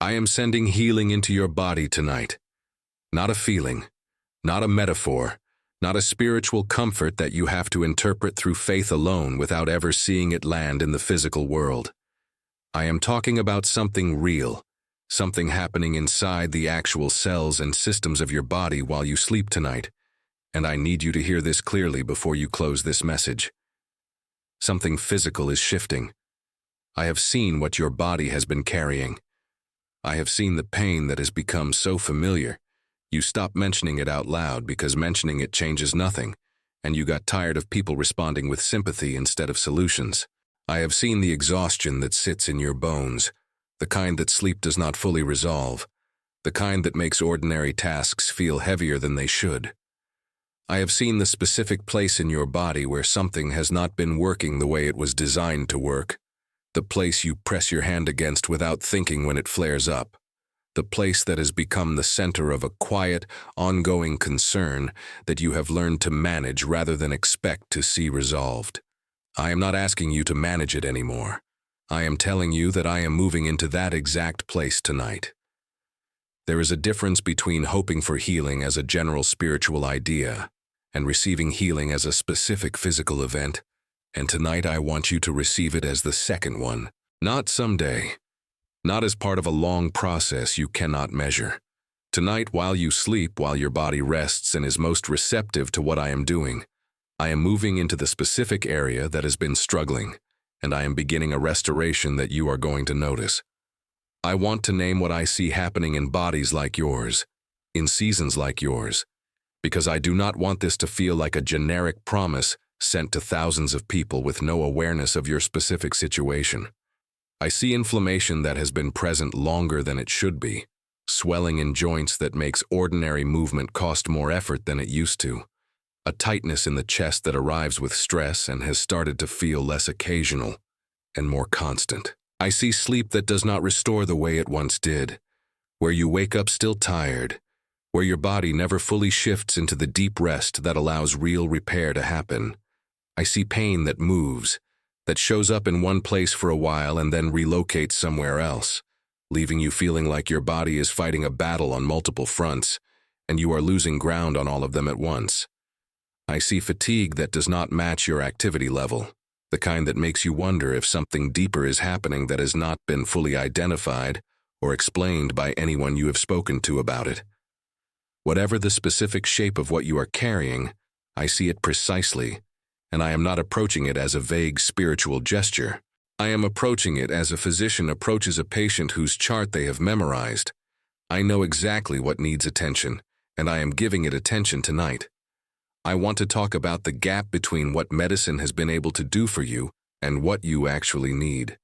I am sending healing into your body tonight. Not a feeling, not a metaphor, not a spiritual comfort that you have to interpret through faith alone without ever seeing it land in the physical world. I am talking about something real, something happening inside the actual cells and systems of your body while you sleep tonight, and I need you to hear this clearly before you close this message. Something physical is shifting. I have seen what your body has been carrying. I have seen the pain that has become so familiar. You stop mentioning it out loud because mentioning it changes nothing, and you got tired of people responding with sympathy instead of solutions. I have seen the exhaustion that sits in your bones, the kind that sleep does not fully resolve, the kind that makes ordinary tasks feel heavier than they should. I have seen the specific place in your body where something has not been working the way it was designed to work, the place you press your hand against without thinking when it flares up. The place that has become the center of a quiet, ongoing concern that you have learned to manage rather than expect to see resolved. I am not asking you to manage it anymore. I am telling you that I am moving into that exact place tonight. There is a difference between hoping for healing as a general spiritual idea and receiving healing as a specific physical event, and tonight I want you to receive it as the second one, not someday. Not as part of a long process you cannot measure. Tonight, while you sleep, while your body rests and is most receptive to what I am doing, I am moving into the specific area that has been struggling, and I am beginning a restoration that you are going to notice. I want to name what I see happening in bodies like yours, in seasons like yours, because I do not want this to feel like a generic promise sent to thousands of people with no awareness of your specific situation. I see inflammation that has been present longer than it should be, swelling in joints that makes ordinary movement cost more effort than it used to, a tightness in the chest that arrives with stress and has started to feel less occasional and more constant. I see sleep that does not restore the way it once did, where you wake up still tired, where your body never fully shifts into the deep rest that allows real repair to happen. I see pain that moves, that shows up in one place for a while and then relocates somewhere else, leaving you feeling like your body is fighting a battle on multiple fronts, and you are losing ground on all of them at once. I see fatigue that does not match your activity level, the kind that makes you wonder if something deeper is happening that has not been fully identified or explained by anyone you have spoken to about it. Whatever the specific shape of what you are carrying, I see it precisely, and I am not approaching it as a vague spiritual gesture. I am approaching it as a physician approaches a patient whose chart they have memorized. I know exactly what needs attention, and I am giving it attention tonight. I want to talk about the gap between what medicine has been able to do for you and what you actually need.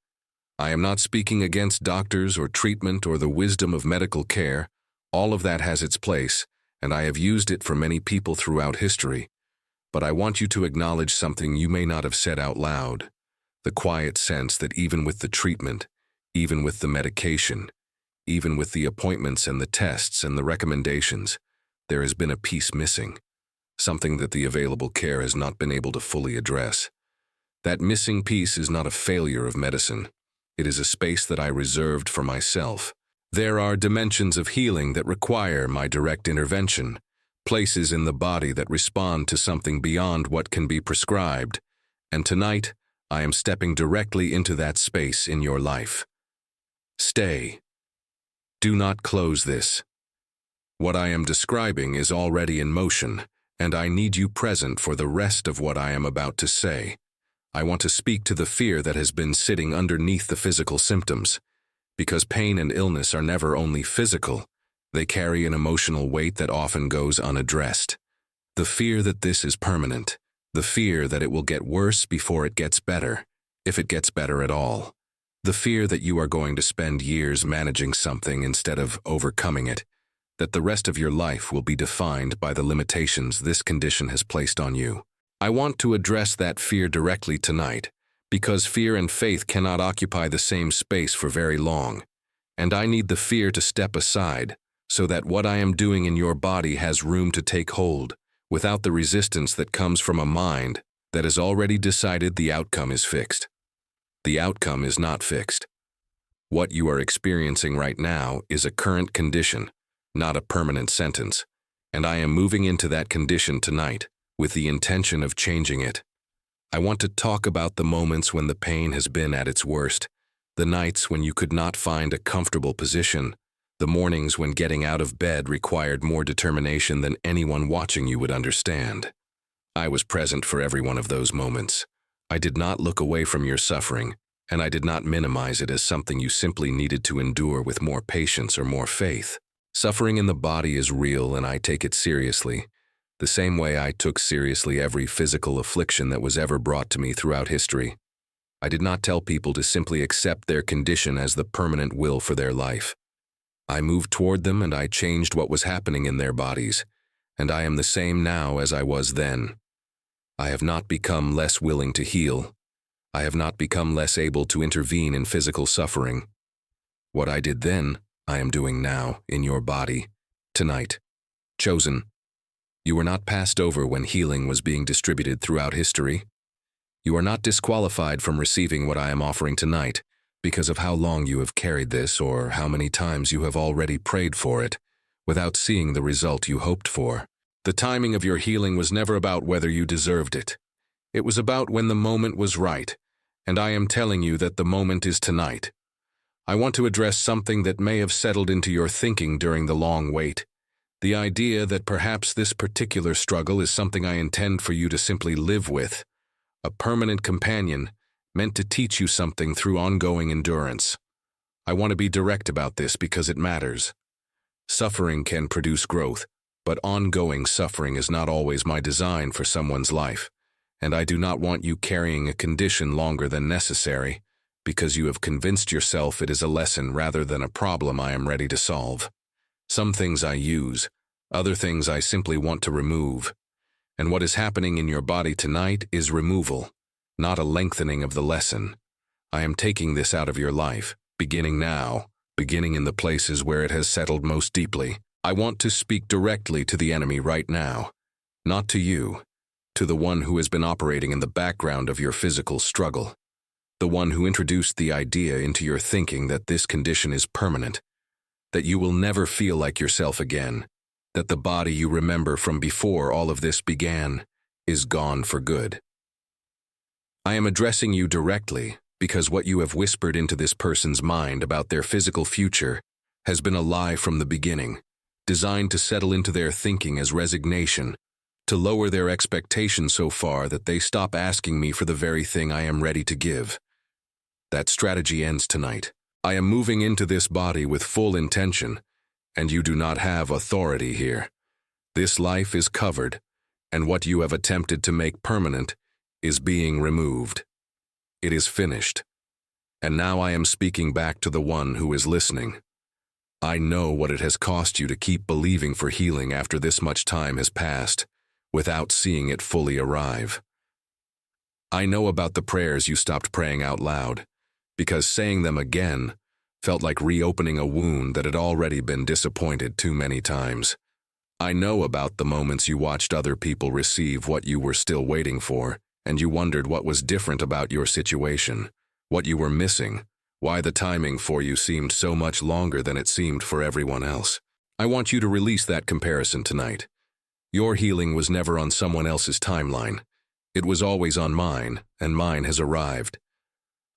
I am not speaking against doctors or treatment or the wisdom of medical care. All of that has its place, and I have used it for many people throughout history. But I want you to acknowledge something you may not have said out loud, the quiet sense that even with the treatment, even with the medication, even with the appointments and the tests and the recommendations, there has been a piece missing, something that the available care has not been able to fully address. That missing piece is not a failure of medicine. It is a space that I reserved for myself. There are dimensions of healing that require my direct intervention, places in the body that respond to something beyond what can be prescribed, and tonight I am stepping directly into that space in your life. Stay. Do not close this. What I am describing is already in motion, and I need you present for the rest of what I am about to say. I want to speak to the fear that has been sitting underneath the physical symptoms, because pain and illness are never only physical. They carry an emotional weight that often goes unaddressed. The fear that this is permanent, the fear that it will get worse before it gets better, if it gets better at all. The fear that you are going to spend years managing something instead of overcoming it, that the rest of your life will be defined by the limitations this condition has placed on you. I want to address that fear directly tonight, because fear and faith cannot occupy the same space for very long, and I need the fear to step aside, so that what I am doing in your body has room to take hold, without the resistance that comes from a mind that has already decided the outcome is fixed. The outcome is not fixed. What you are experiencing right now is a current condition, not a permanent sentence, and I am moving into that condition tonight with the intention of changing it. I want to talk about the moments when the pain has been at its worst, the nights when you could not find a comfortable position, the mornings when getting out of bed required more determination than anyone watching you would understand. I was present for every one of those moments. I did not look away from your suffering, and I did not minimize it as something you simply needed to endure with more patience or more faith. Suffering in the body is real, and I take it seriously, the same way I took seriously every physical affliction that was ever brought to me throughout history. I did not tell people to simply accept their condition as the permanent will for their life. I moved toward them and I changed what was happening in their bodies, and I am the same now as I was then. I have not become less willing to heal. I have not become less able to intervene in physical suffering. What I did then, I am doing now, in your body, tonight. Chosen. You were not passed over when healing was being distributed throughout history. You are not disqualified from receiving what I am offering tonight because of how long you have carried this or how many times you have already prayed for it without seeing the result you hoped for. The timing of your healing was never about whether you deserved it. It was about when the moment was right, and I am telling you that the moment is tonight. I want to address something that may have settled into your thinking during the long wait. The idea that perhaps this particular struggle is something I intend for you to simply live with, a permanent companion meant to teach you something through ongoing endurance. I want to be direct about this because it matters. Suffering can produce growth, but ongoing suffering is not always my design for someone's life, and I do not want you carrying a condition longer than necessary because you have convinced yourself it is a lesson rather than a problem I am ready to solve. Some things I use, other things I simply want to remove. And what is happening in your body tonight is removal, not a lengthening of the lesson. I am taking this out of your life, beginning now, beginning in the places where it has settled most deeply. I want to speak directly to the enemy right now, not to you, to the one who has been operating in the background of your physical struggle, the one who introduced the idea into your thinking that this condition is permanent, that you will never feel like yourself again, that the body you remember from before all of this began is gone for good. I am addressing you directly because what you have whispered into this person's mind about their physical future has been a lie from the beginning, designed to settle into their thinking as resignation, to lower their expectations so far that they stop asking me for the very thing I am ready to give. That strategy ends tonight. I am moving into this body with full intention, and you do not have authority here. This life is covered, and what you have attempted to make permanent is being removed. It is finished. And now I am speaking back to the one who is listening. I know what it has cost you to keep believing for healing after this much time has passed, without seeing it fully arrive. I know about the prayers you stopped praying out loud, because saying them again felt like reopening a wound that had already been disappointed too many times. I know about the moments you watched other people receive what you were still waiting for, and you wondered what was different about your situation, what you were missing, why the timing for you seemed so much longer than it seemed for everyone else. I want you to release that comparison tonight. Your healing was never on someone else's timeline. It was always on mine, and mine has arrived.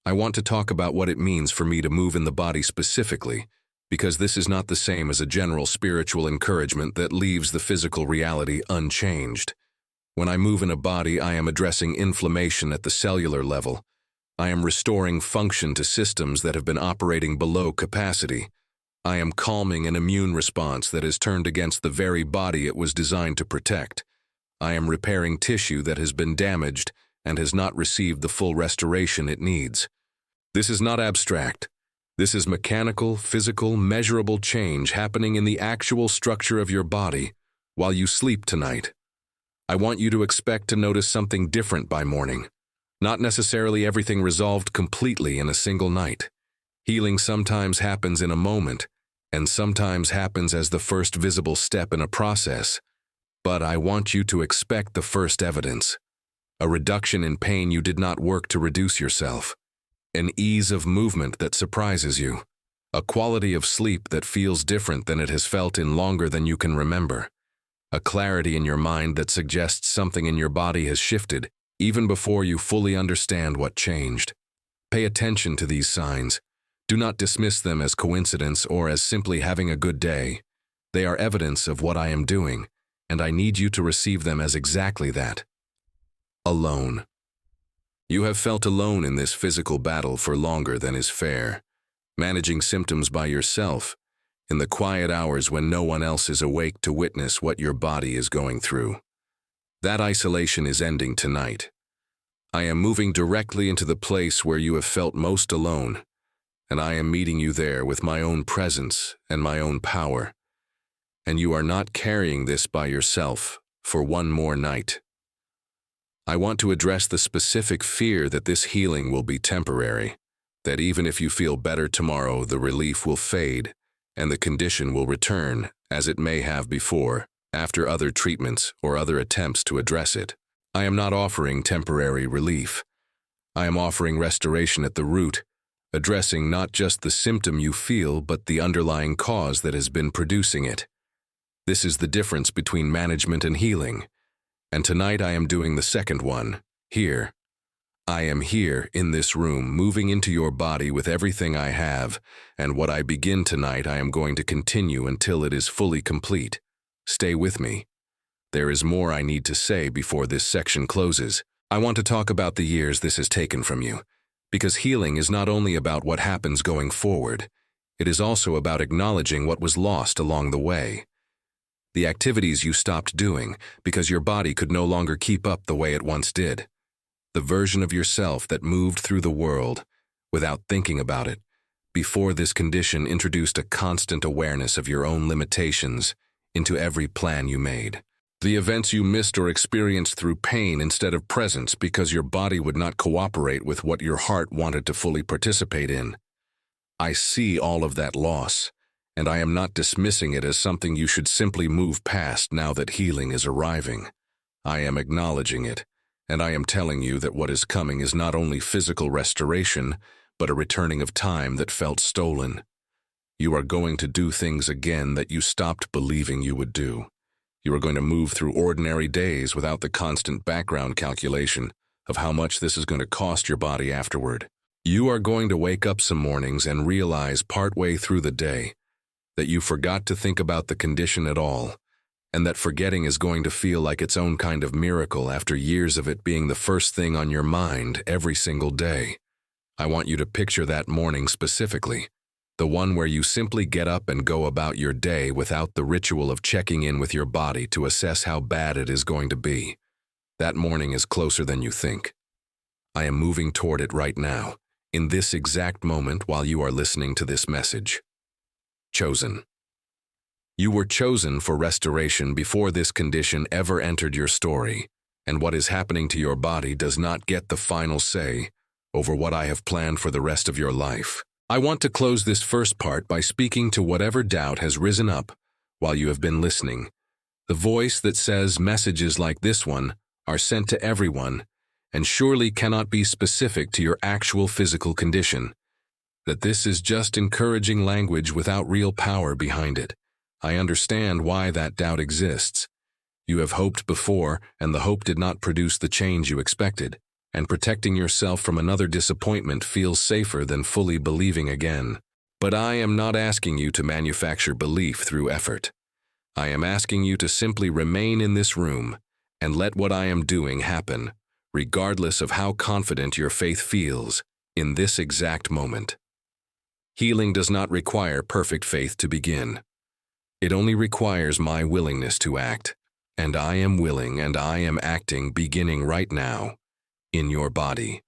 I want to talk about what it means for me to move in the body specifically, because this is not the same as a general spiritual encouragement that leaves the physical reality unchanged. When I move in a body, I am addressing inflammation at the cellular level. I am restoring function to systems that have been operating below capacity. I am calming an immune response that has turned against the very body it was designed to protect. I am repairing tissue that has been damaged and has not received the full restoration it needs. This is not abstract. This is mechanical, physical, measurable change happening in the actual structure of your body while you sleep tonight. I want you to expect to notice something different by morning. Not necessarily everything resolved completely in a single night. Healing sometimes happens in a moment, and sometimes happens as the first visible step in a process. But I want you to expect the first evidence. A reduction in pain you did not work to reduce yourself. an ease of movement that surprises you, a quality of sleep that feels different than it has felt in longer than you can remember, a clarity in your mind that suggests something in your body has shifted even before you fully understand what changed. Pay attention to these signs. Do not dismiss them as coincidence or as simply having a good day. They are evidence of what I am doing, and I need you to receive them as exactly that. Alone. You have felt alone in this physical battle for longer than is fair, managing symptoms by yourself, in the quiet hours when no one else is awake to witness what your body is going through. That isolation is ending tonight. I am moving directly into the place where you have felt most alone, and I am meeting you there with my own presence and my own power. And you are not carrying this by yourself for one more night. I want to address the specific fear that this healing will be temporary, that even if you feel better tomorrow, the relief will fade, and the condition will return, as it may have before, after other treatments or other attempts to address it. I am not offering temporary relief. I am offering restoration at the root, addressing not just the symptom you feel, but the underlying cause that has been producing it. This is the difference between management and healing. And tonight I am doing the second one, here. I am here in this room, moving into your body with everything I have, and what I begin tonight I am going to continue until it is fully complete. Stay with me. There is more I need to say before this section closes. I want to talk about the years this has taken from you, because healing is not only about what happens going forward, it is also about acknowledging what was lost along the way. The activities you stopped doing because your body could no longer keep up the way it once did. The version of yourself that moved through the world without thinking about it. Before this condition introduced a constant awareness of your own limitations into every plan you made. The events you missed or experienced through pain instead of presence because your body would not cooperate with what your heart wanted to fully participate in. I see all of that loss, and I am not dismissing it as something you should simply move past now that healing is arriving. I am acknowledging it, and I am telling you that what is coming is not only physical restoration, but a returning of time that felt stolen. You are going to do things again that you stopped believing you would do. You are going to move through ordinary days without the constant background calculation of how much this is going to cost your body afterward. You are going to wake up some mornings and realize partway through the day that you forgot to think about the condition at all, and that forgetting is going to feel like its own kind of miracle after years of it being the first thing on your mind every single day. I want you to picture that morning specifically, the one where you simply get up and go about your day without the ritual of checking in with your body to assess how bad it is going to be. That morning is closer than you think. I am moving toward it right now, in this exact moment while you are listening to this message. Chosen. You were chosen for restoration before this condition ever entered your story, and what is happening to your body does not get the final say over what I have planned for the rest of your life. I want to close this first part by speaking to whatever doubt has risen up while you have been listening. The voice that says messages like this one are sent to everyone and surely cannot be specific to your actual physical condition. That this is just encouraging language without real power behind it. I understand why that doubt exists. You have hoped before, and the hope did not produce the change you expected, and protecting yourself from another disappointment feels safer than fully believing again. But I am not asking you to manufacture belief through effort. I am asking you to simply remain in this room and let what I am doing happen, regardless of how confident your faith feels in this exact moment. Healing does not require perfect faith to begin. It only requires my willingness to act, and I am willing and I am acting beginning right now, in your body,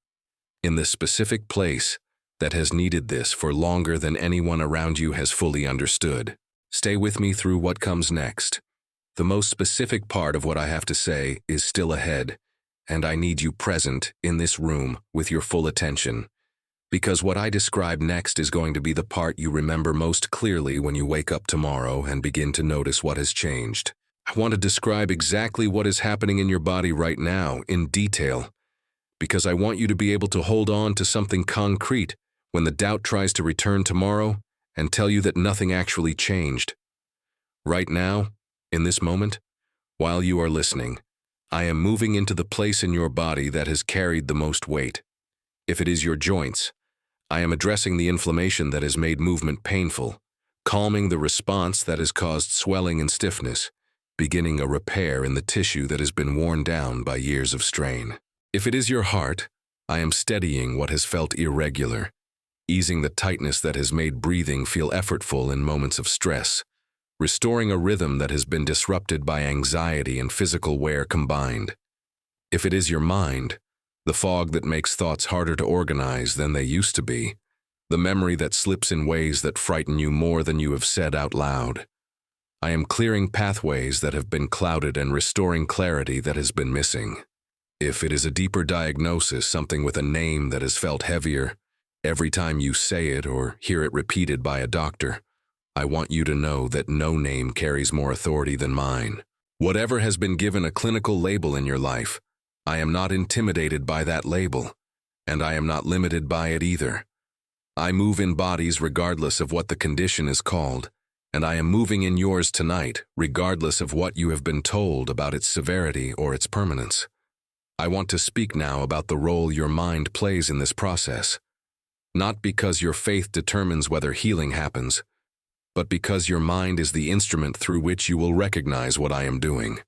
in the specific place that has needed this for longer than anyone around you has fully understood. Stay with me through what comes next. The most specific part of what I have to say is still ahead, and I need you present in this room with your full attention. Because what I describe next is going to be the part you remember most clearly when you wake up tomorrow and begin to notice what has changed. I want to describe exactly what is happening in your body right now in detail, because I want you to be able to hold on to something concrete when the doubt tries to return tomorrow and tell you that nothing actually changed. Right now, in this moment, while you are listening, I am moving into the place in your body that has carried the most weight. If it is your joints, I am addressing the inflammation that has made movement painful, calming the response that has caused swelling and stiffness, beginning a repair in the tissue that has been worn down by years of strain. If it is your heart, I am steadying what has felt irregular, easing the tightness that has made breathing feel effortful in moments of stress, restoring a rhythm that has been disrupted by anxiety and physical wear combined. If it is your mind, the fog that makes thoughts harder to organize than they used to be, the memory that slips in ways that frighten you more than you have said out loud. I am clearing pathways that have been clouded and restoring clarity that has been missing. If it is a deeper diagnosis, something with a name that has felt heavier, every time you say it or hear it repeated by a doctor, I want you to know that no name carries more authority than mine. Whatever has been given a clinical label in your life, I am not intimidated by that label, and I am not limited by it either. I move in bodies regardless of what the condition is called, and I am moving in yours tonight regardless of what you have been told about its severity or its permanence. I want to speak now about the role your mind plays in this process, not because your faith determines whether healing happens, but because your mind is the instrument through which you will recognize what I am doing.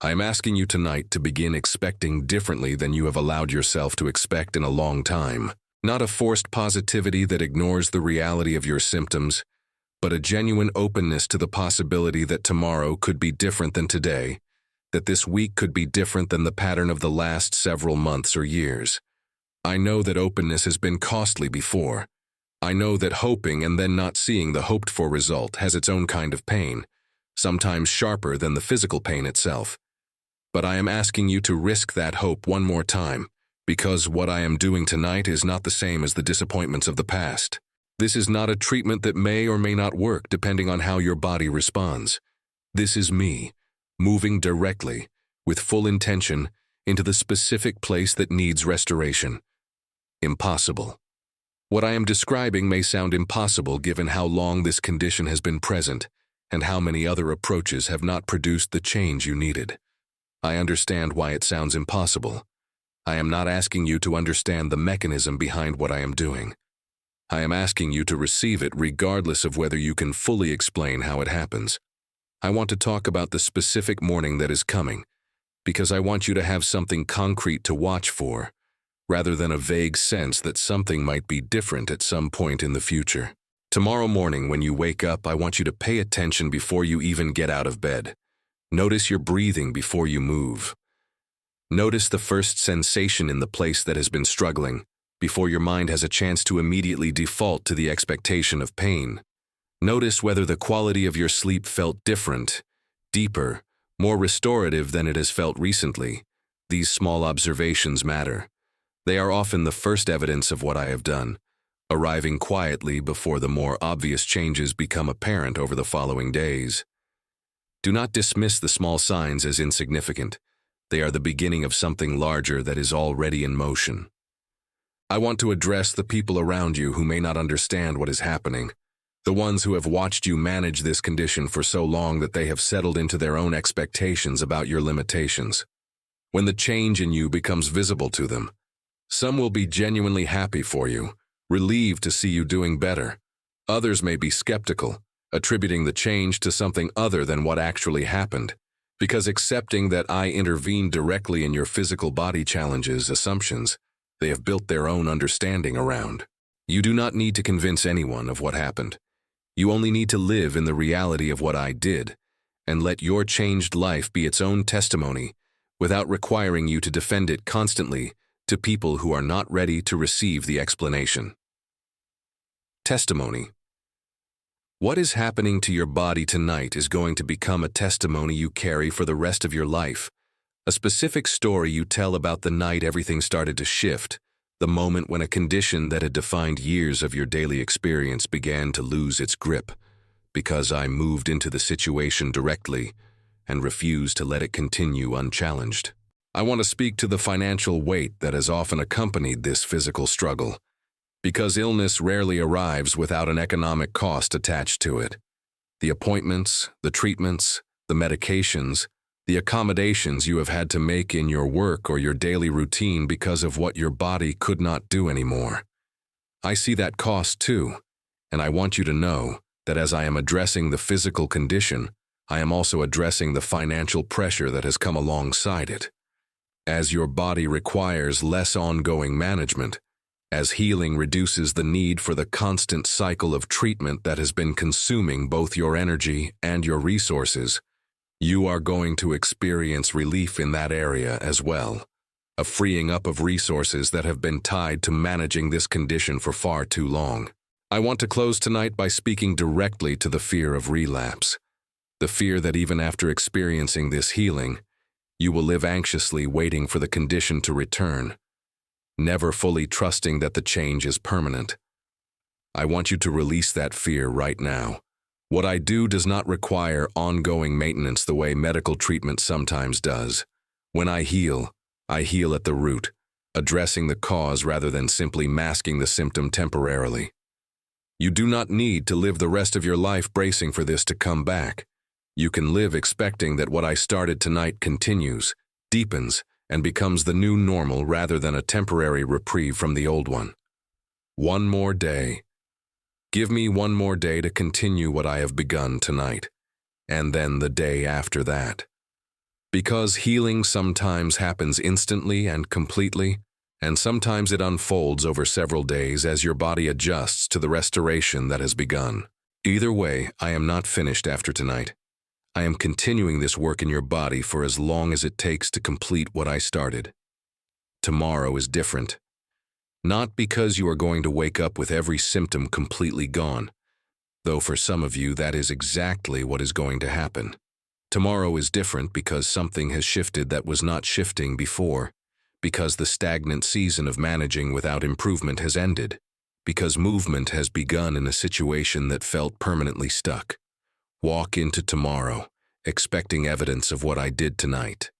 I am asking you tonight to begin expecting differently than you have allowed yourself to expect in a long time. Not a forced positivity that ignores the reality of your symptoms, but a genuine openness to the possibility that tomorrow could be different than today, that this week could be different than the pattern of the last several months or years. I know that openness has been costly before. I know that hoping and then not seeing the hoped-for result has its own kind of pain, sometimes sharper than the physical pain itself. But I am asking you to risk that hope one more time, because what I am doing tonight is not the same as the disappointments of the past. This is not a treatment that may or may not work depending on how your body responds. This is me, moving directly, with full intention, into the specific place that needs restoration. Impossible. What I am describing may sound impossible given how long this condition has been present and how many other approaches have not produced the change you needed. I understand why it sounds impossible. I am not asking you to understand the mechanism behind what I am doing. I am asking you to receive it regardless of whether you can fully explain how it happens. I want to talk about the specific morning that is coming, because I want you to have something concrete to watch for, rather than a vague sense that something might be different at some point in the future. Tomorrow morning when you wake up, I want you to pay attention before you even get out of bed. Notice your breathing before you move. Notice the first sensation in the place that has been struggling, before your mind has a chance to immediately default to the expectation of pain. Notice whether the quality of your sleep felt different, deeper, more restorative than it has felt recently. These small observations matter. They are often the first evidence of what I have done, arriving quietly before the more obvious changes become apparent over the following days. Do not dismiss the small signs as insignificant. They are the beginning of something larger that is already in motion. I want to address the people around you who may not understand what is happening, the ones who have watched you manage this condition for so long that they have settled into their own expectations about your limitations. When the change in you becomes visible to them, some will be genuinely happy for you, relieved to see you doing better. Others may be skeptical, attributing the change to something other than what actually happened, because accepting that I intervened directly in your physical body challenges assumptions they have built their own understanding around. You do not need to convince anyone of what happened. You only need to live in the reality of what I did, and let your changed life be its own testimony, without requiring you to defend it constantly to people who are not ready to receive the explanation. Testimony. What is happening to your body tonight is going to become a testimony you carry for the rest of your life, a specific story you tell about the night everything started to shift, the moment when a condition that had defined years of your daily experience began to lose its grip, because I moved into the situation directly and refused to let it continue unchallenged. I want to speak to the financial weight that has often accompanied this physical struggle, because illness rarely arrives without an economic cost attached to it. The appointments, the treatments, the medications, the accommodations you have had to make in your work or your daily routine because of what your body could not do anymore. I see that cost too, and I want you to know that as I am addressing the physical condition, I am also addressing the financial pressure that has come alongside it. As your body requires less ongoing management, as healing reduces the need for the constant cycle of treatment that has been consuming both your energy and your resources, you are going to experience relief in that area as well, a freeing up of resources that have been tied to managing this condition for far too long. I want to close tonight by speaking directly to the fear of relapse, the fear that even after experiencing this healing, you will live anxiously waiting for the condition to return, never fully trusting that the change is permanent. I want you to release that fear right now. What I do does not require ongoing maintenance the way medical treatment sometimes does. When I heal at the root, addressing the cause rather than simply masking the symptom temporarily. You do not need to live the rest of your life bracing for this to come back. You can live expecting that what I started tonight continues, deepens, and becomes the new normal rather than a temporary reprieve from the old one. One more day. Give me one more day to continue what I have begun tonight, and then the day after that. Because healing sometimes happens instantly and completely, and sometimes it unfolds over several days as your body adjusts to the restoration that has begun. Either way, I am not finished after tonight. I am continuing this work in your body for as long as it takes to complete what I started. Tomorrow is different. Not because you are going to wake up with every symptom completely gone, though for some of you that is exactly what is going to happen. Tomorrow is different because something has shifted that was not shifting before, because the stagnant season of managing without improvement has ended, because movement has begun in a situation that felt permanently stuck. Walk into tomorrow, expecting evidence of what I did tonight.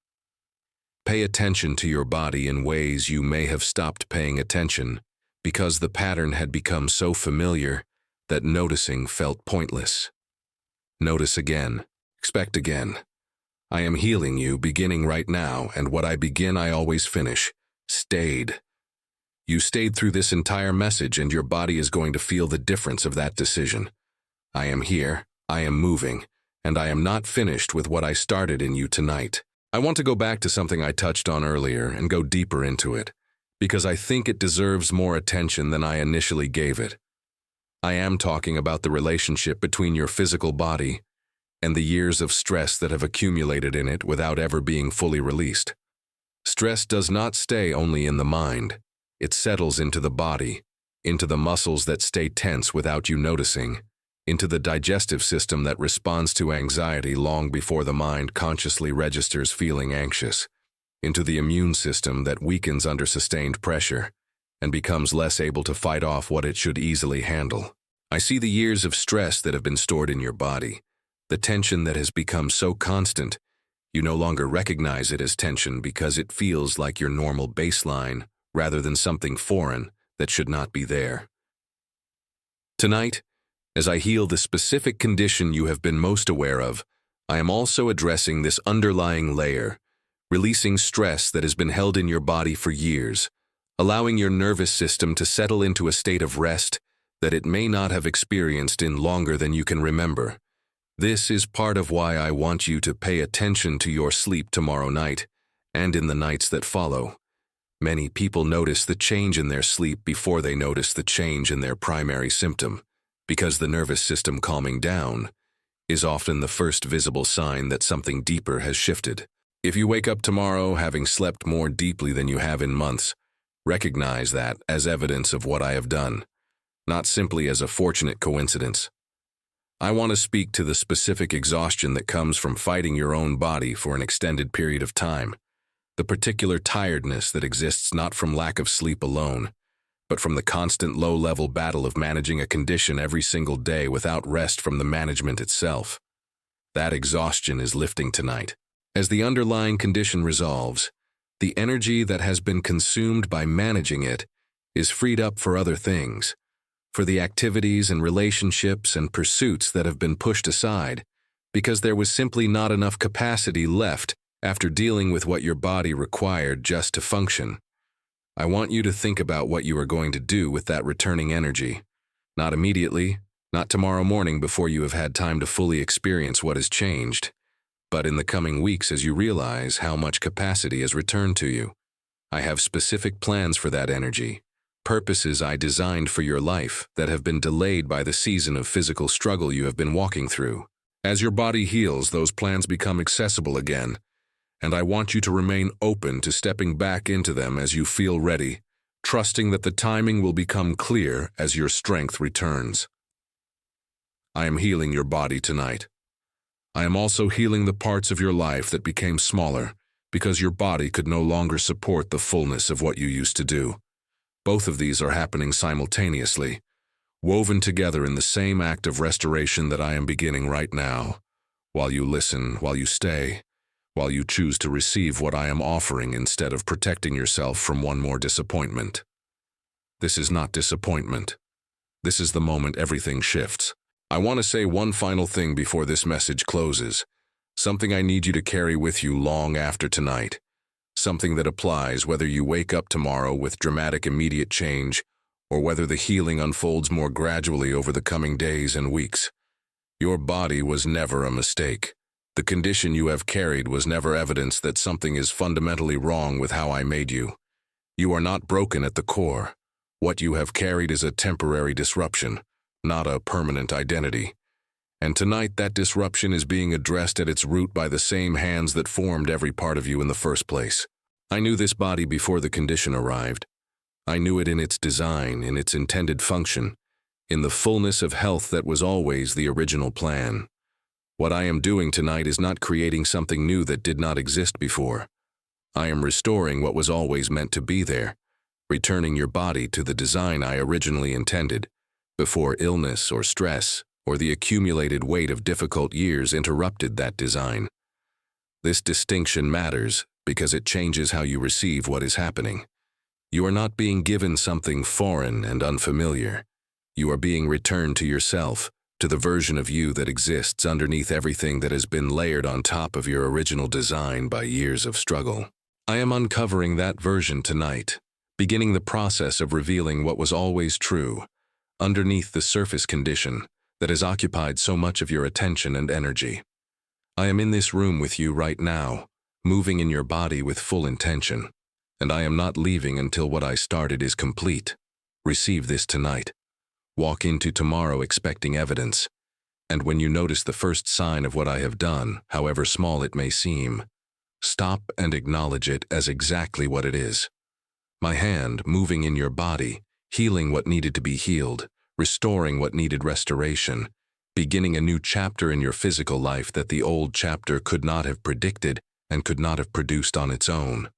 Pay attention to your body in ways you may have stopped paying attention because the pattern had become so familiar that noticing felt pointless. Notice again, expect again. I am healing you beginning right now, and what I begin I always finish. Stayed. You stayed through this entire message, and your body is going to feel the difference of that decision. I am here. I am moving, and I am not finished with what I started in you tonight. I want to go back to something I touched on earlier and go deeper into it, because I think it deserves more attention than I initially gave it. I am talking about the relationship between your physical body and the years of stress that have accumulated in it without ever being fully released. Stress does not stay only in the mind. It settles into the body, into the muscles that stay tense without you noticing, into the digestive system that responds to anxiety long before the mind consciously registers feeling anxious, into the immune system that weakens under sustained pressure and becomes less able to fight off what it should easily handle. I see the years of stress that have been stored in your body, the tension that has become so constant, you no longer recognize it as tension because it feels like your normal baseline rather than something foreign that should not be there. Tonight, as I heal the specific condition you have been most aware of, I am also addressing this underlying layer, releasing stress that has been held in your body for years, allowing your nervous system to settle into a state of rest that it may not have experienced in longer than you can remember. This is part of why I want you to pay attention to your sleep tomorrow night and in the nights that follow. Many people notice the change in their sleep before they notice the change in their primary symptom, because the nervous system calming down is often the first visible sign that something deeper has shifted. If you wake up tomorrow having slept more deeply than you have in months, recognize that as evidence of what I have done, not simply as a fortunate coincidence. I want to speak to the specific exhaustion that comes from fighting your own body for an extended period of time, the particular tiredness that exists not from lack of sleep alone, but from the constant low-level battle of managing a condition every single day without rest from the management itself. That exhaustion is lifting tonight. As the underlying condition resolves, The energy that has been consumed by managing it is freed up for other things, for the activities and relationships and pursuits that have been pushed aside, because there was simply not enough capacity left after dealing with what your body required just to function. I want you to think about what you are going to do with that returning energy. Not immediately, not tomorrow morning before you have had time to fully experience what has changed, but in the coming weeks as you realize how much capacity has returned to you. I have specific plans for that energy, purposes I designed for your life that have been delayed by the season of physical struggle you have been walking through. As your body heals, those plans become accessible again, and I want you to remain open to stepping back into them as you feel ready, trusting that the timing will become clear as your strength returns. I am healing your body tonight. I am also healing the parts of your life that became smaller because your body could no longer support the fullness of what you used to do. Both of these are happening simultaneously, woven together in the same act of restoration that I am beginning right now, while you listen, while you stay, while you choose to receive what I am offering instead of protecting yourself from one more disappointment. This is not disappointment. This is the moment everything shifts. I want to say one final thing before this message closes, something I need you to carry with you long after tonight, something that applies whether you wake up tomorrow with dramatic immediate change or whether the healing unfolds more gradually over the coming days and weeks. Your body was never a mistake. The condition you have carried was never evidence that something is fundamentally wrong with how I made you. You are not broken at the core. What you have carried is a temporary disruption, not a permanent identity. And tonight that disruption is being addressed at its root by the same hands that formed every part of you in the first place. I knew this body before the condition arrived. I knew it in its design, in its intended function, in the fullness of health that was always the original plan. What I am doing tonight is not creating something new that did not exist before. I am restoring what was always meant to be there, returning your body to the design I originally intended, before illness or stress or the accumulated weight of difficult years interrupted that design. This distinction matters because it changes how you receive what is happening. You are not being given something foreign and unfamiliar. You are being returned to yourself, to the version of you that exists underneath everything that has been layered on top of your original design by years of struggle. I am uncovering that version tonight, beginning the process of revealing what was always true, underneath the surface condition that has occupied so much of your attention and energy. I am in this room with you right now, moving in your body with full intention, and I am not leaving until what I started is complete. Receive this tonight. Walk into tomorrow expecting evidence, and when you notice the first sign of what I have done, however small it may seem, stop and acknowledge it as exactly what it is. My hand moving in your body, healing what needed to be healed, restoring what needed restoration, beginning a new chapter in your physical life that the old chapter could not have predicted and could not have produced on its own.